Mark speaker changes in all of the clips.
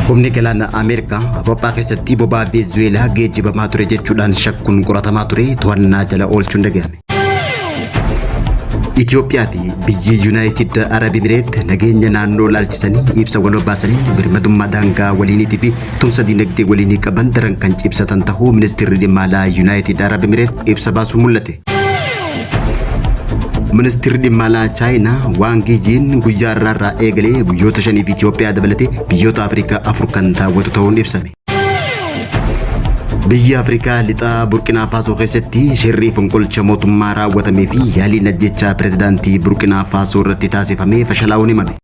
Speaker 1: Humni galaana Ameerikaa Awurooppaa keessatti boba'aa Venezuelaa geejjibamaa ture jechuudhaan shakkuun qoratamaa ture to'annaa jala oolchuun dhagahame. Itoophiyaa fi biyyi Yuunaayitid Arab Emireet nageenya naannoo laalchisanii ibsa waloo baasanii birmadummaa daangaa waliiniitii fi tumsa dinagdee waliinii qaban daran kan cibsatan ta'uu ministeerri dhimma alaa Yuunaayitid Arab Emireet ibsa baasuun mul'ate. Ministeerri dhimma alaa Chaayinaa Wang Yijin guyyaa irraa eegalee guyyoota 5 fi Itoophiyaa dabalatee biyyoota Afrikaa 4 kan daawwatu ta'uun ibsame. Biyya Afrikaa lixaa Burkina Faso keessatti shirrii fonqolcha mootummaa raawwatamee fi yaaliin ajjechaa pirezidaantii Burkina Faso irratti taasifamee fashalaa'uun himame.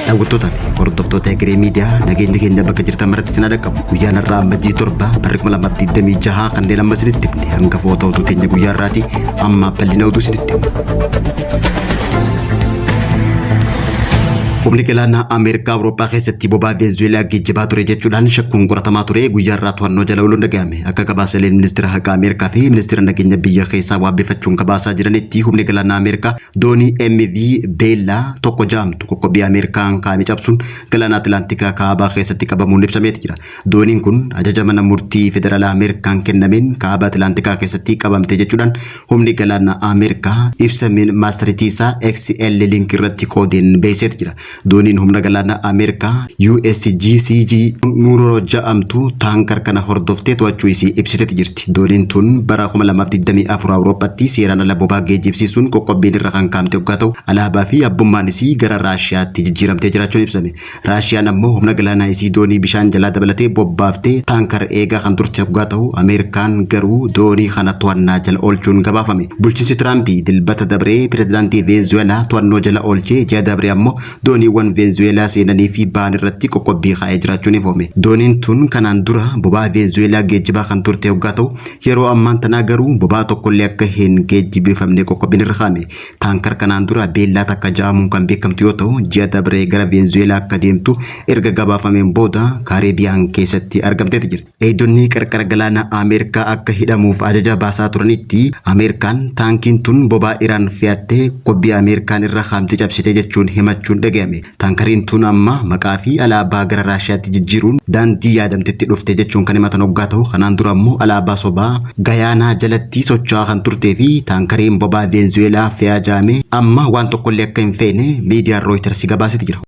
Speaker 1: Daawwattoota fi hordoftoota Egeree Miidiyaa nageenya keenya bakka jirtan maratti sin dhaqqabu. Guyyaan irraa Amajjii 7 bara 2026 kanneen amma isinitti himne hangafoota oduu teenya guyyaa irraati amma bal'ina oduu isinitti himna. Humni galaana Ameerikaa Awurooppaa keessatti boba'aa Venezuelaa geejjibaa ture jechuudhaan shakkuun qoratamaa ture guyyaa irraa to'annoo jala ooluun dhagahame. Akka gabaasaleen ministeera haqaa Ameerikaa fi ministeera nageenya biyya keessaa waabbifachuun gabaasaa jiranitti humni galaana Ameerikaa doonii MV Beellaa tokko jaamtu qoqqobbii Ameerikaan kaa'ame cabsuun galaana Atlaantikaa kaabaa keessatti qabamuun ibsameeti jira. Dooniin kun ajaja mana murtii federaalaa Ameerikaan kennameen kaabaa Atlaantikaa keessatti qabamte jechuudhaan humni galaana Ameerikaa ibsameen maastariitiisaa XL link irratti qoodeen beeseeti jira. Dooniin humna galaana Ameerikaa USGCG Nuuroo ja'amtu taankar kana hordoftee to'achuu isii ibsiteeti jirti. Dooniin tun bara 2024 Awurooppaatti seeraan ala boba'aa geejjibsiisuun qoqqobbiin irra kan kaa'amte waggaa ta'u alaabaa fi abbummaan isii gara Raashiyaatti jijjiiramtee jiraachuun ibsame. Raashiyaan ammoo humna galaanaa isii doonii bishaan jalaa dabalatee bobbaaftee taankar eegaa kan turte waggaa ta'u Ameerikaan garuu doonii kana to'annaa jala oolchuun gabaafame. Bulchiinsi Tiraamp dilbata dabree pirezidaantii Venezuelaa to'annoo jala oolchee ji'a dabree ammoo dooniiwwan Venezuelaa seenanii fi ba'an irratti qoqqobbii kaa'ee jiraachuun ifame. Dooniin tun kanaan dura boba'aa Venezuelaa geejjibaa kan turte waggaa ta'u yeroo ammaan tanaa garuu boba'aa tokkollee akka hin geejjibifamne qoqqobbiin irra kaa'ame. Taankar kanaan dura Beellaa takka ja'amuun kan beekamtu yoo ta'u ji'a dabree gara Venezuelaa akka deemtu erga gabaafameen booda Kaareebiyaan keessatti argamteeti jirti. Eegdonni qarqara galaana Ameerikaa akka hidhamuuf ajaja baasaa turanitti Ameerikaan taankiin tun boba'aa Iraan fe'attee qoqqobbii Ameerikaan irra kaa'amte cabsite jechuun himachuun dhagahame. Taankariin tun amma maqaa fi alaabaa gara Raashiyaatti jijjiiruun daandii yaadamtetti dhufte jechuun kan himatan waggaa ta'u kanaan dura ammoo alaabaa sobaa Gayaanaa jalatti socho'aa kan turtee fi taankariin boba'aa Venezuelaa fe'aa jaame amma waan tokkollee akka hin feene miidiyaan Reuters gabaaseeti jira.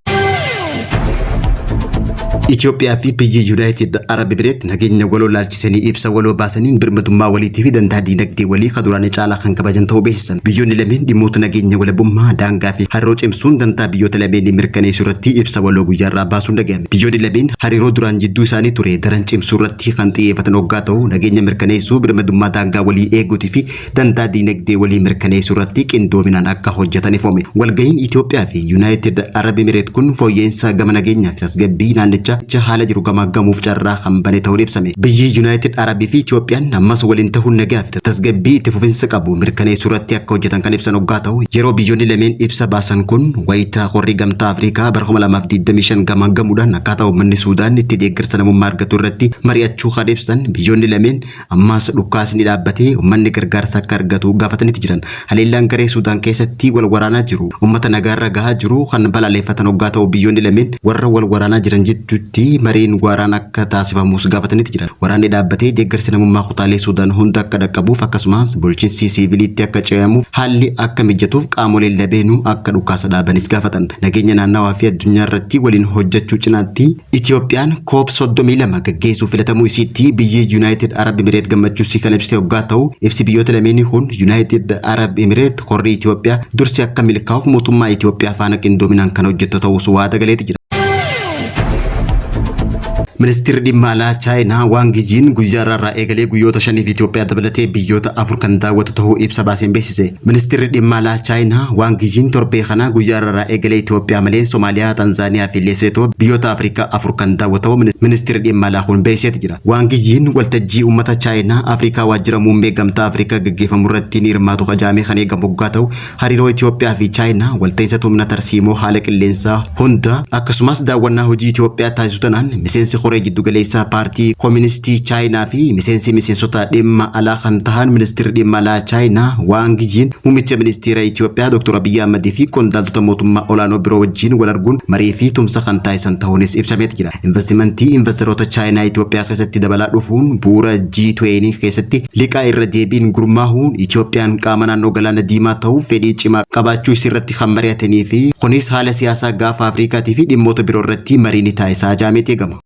Speaker 1: Itoophiyaa fi biyyi Yuunaayitid Arab Emireet nageenya waloo laalchisanii ibsa waloo baasaniin birmadummaa waliitii fi dantaa diinagdee walii kaduraan caalaa kan kabajan ta'uu beeksisan. Biyyoonni lameen dhimmoota nageenya walabummaa daangaa fi hariiroo cimsuun dantaa biyyoota lameenii mirkaneessuu irratti ibsa waloo guyyaa irraa baasuun dhagahame. Biyyoonni lameen hariiroo duraan jidduu isaanii ture daran cimsuu irratti kan xiyyeeffatan waggaa ta'u nageenya mirkaneessuu birmadummaa daangaa walii eeguutii fi dantaa diinagdee walii mirkaneessuu irratti qindoominaan akka hojjetan ifame. Walga'iin Itoophiyaa fi Yuunaayitid Arab Emireet kun fooyya'insa gama nageenyaa fi tasgabbii naannichaa haala jiru gamaggamuuf carraa kan bane ta'uun ibsame. Biyyi Yuunaayitid Arabii fi Itoophiyaan ammas waliin ta'uun nagaa fi tasgabbii itti fufinsa qabu mirkaneessuu irratti akka hojjetan kan ibsan waggaa ta'u yeroo biyyoonni lameen ibsa baasan kun wayitaa qorrii gamtaa Afrikaa bara 2025 gamaggamuudhaan akkaataa uummanni Suudaan itti deeggarsa namummaa argatu irratti mari'achuu kan ibsan biyyoonni lameen ammas dhukaasni dhaabbatee uummanni gargaarsa akka argatu gaafatanitti jiran. Haleellaan garee Suudaan keessatti wal waraanaa jiru uummata nagaarra gahaa jiru kan balaaleffatan waggaa ta'u biyyoonni lameen warra wal waraanaa jiran jechuutti mariin waraana akka taasifamus gaafatanitti jiran. Waraanni dhaabbatee deeggarsi namummaa kutaalee Suudaan hunda akka dhaqqabuuf akkasumas bulchiinsi siviiliitti akka ce'amuuf haalli akka mijatuuf qaamoleen labeenuu akka dhukaasa dhaabanis gaafatan. Nageenya naannawaa fi addunyaa irratti waliin hojjechuu cinaatti Itoophiyaan COP32 gaggeessuu filatamuu isiitti biyyi Yuunaayitid Arab Emireet gammachuu isii kan ibsite waggaa ta'u ibsi biyyoota lameenii kun Yuunaayitid Arab Emireet qorrii Itoophiyaa dursi akka milkaa'uuf mootummaa Itoophiyaa faana qindoominaan kan hojjetu ta'us waada galeeti jira. Ministeerri dhimma alaa Chaayinaa Wang Yijin guyyaa irraa eegalee guyyoota 5 fi Itoophiyaa dabalatee biyyoota 4 kan daawwatu ta'uu ibsa baaseen beeksise. Ministeerri dhimma alaa Chaayinaa Wang Yijin torbee kana guyyaa irraa eegalee Itoophiyaa malee Soomaaliyaa, Tanzaaniyaa fi Leesetoo biyyoota Afrikaa 4 kan daawwatu ministeerri dhimma alaa kun beeksiseeti jira. Wang Yijin waltajjii uummata Chaayinaa Afrikaa waajjira muummee gamtaa Afrikaa gaggeeffamu irratti ni hirmaatu qajaamee kan eegamu waggaa ta'u hariiroo Itoophiyaa fi Chaayinaa walta'iinsa humna tarsiimoo haala qilleensaa hunda akkasumas daawwannaa hojii Itoophiyaa taasisu tanaan miseensi koree jiddu galeessaa paartii kooministii chaayinaa fi miseensota dhimma alaa kan tahan ministeerri dhimma alaa chaayinaa Wang Yi muummicha ministeera Itoophiyaa Dr. Abiy Ahmed fi qondaaltota mootummaa olaanoo biroo wajjin wal arguun marii fi tumsa kan taasisan ta'uunis ibsamee jira. Investoroota chaayinaa Itoophiyaa keessatti dabalaa dhufuun bu'uura G20 keessatti liqaa irra deebiin gurmaahuun Itoophiyaan qaama naannoo galaana diimaa ta'uu fedhii cimaa qabaachuu isirratti kan mari'atanii fi kunis haala siyaasaa gaafa Afrikaatii fi dhimmoota biroo irratti mariin taasisaa jaamee eegama.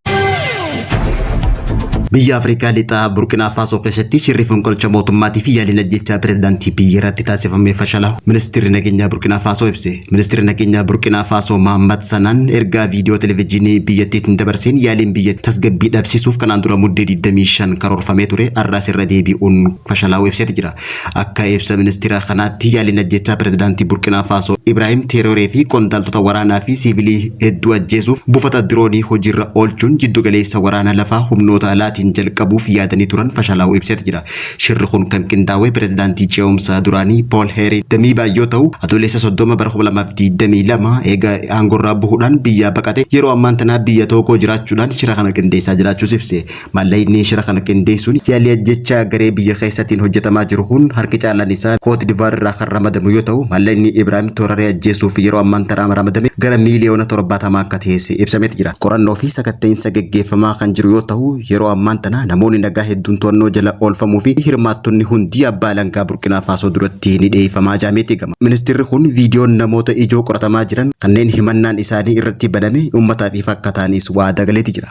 Speaker 1: Biyya Afrikaa lixaa Burkina Faso keessatti shirri fonqolcha mootummaatii fi yaaliin ajjechaa pirezidaantii biyya irratti taasifamee fashalahu ministeerri nageenyaa Burkina Faso ibse. Ministeerri nageenyaa Burkina Faso Mohamed Sanaan ergaa viidiyoo televezyiinii biyyattiitiin dabarseen yaaliin biyya tasgabbii dhabsiisuuf kanaan dura muddee 25 karoorfamee ture arraas irra deebi'uun fashalahu ibsee jira. Akka ibsa ministeera kanaatti yaaliin ajjechaa pirezidaantii Burkina Faso Ibrahim Traoré fi qondaaltota waraanaa fi siivilii hedduu ajjeesuuf buufata diroonii hojiirra oolchuun jiddu galeessa waraana lafaa humnoota alaa jalqabuuf yaadanii turan fashalahu ibsee jira. Shirri kun kan qindaa'e pirezidaantii ce'umsaa duraanii Paul Henri Damiba yoo ta'u adoolessa 30 bara 2022 eega aangorraa bu'uudhaan biyya baqate yeroo ammaan tana biyya tokko jiraachuudhaan shira kana qindeessaa jiraachuus ibse. Maallaqni shira kana qindeessuun yaalii ajjechaa garee biyya keessaatiin hojjetamaa jiru kun harki caalaan isaa Cote d'Ivoire irraa kan ramadamu yoo ta'u maallaqni Ibrahim Traoré ajjeesuuf yeroo ammaan tana ramadame gara miiliyoona 70 akka ta'e ibsamee jira. Qorannoo fi sakatta'insa gaggeeffamaa kan jiru yoo ta'u yeroo ammaan tana namoonni nagaa hedduun to'annoo jala oolfamuu fi hirmaattonni hundi abbaa alangaa Burkina Faso duratti ni dhiyeeffamaa jaamee eegama. Ministeerri kun viidiyoon namoota ijoo qoratamaa jiran kanneen himannaan isaanii irratti baname uummataaf ifa akka ta'anis waadaa galeeti jira.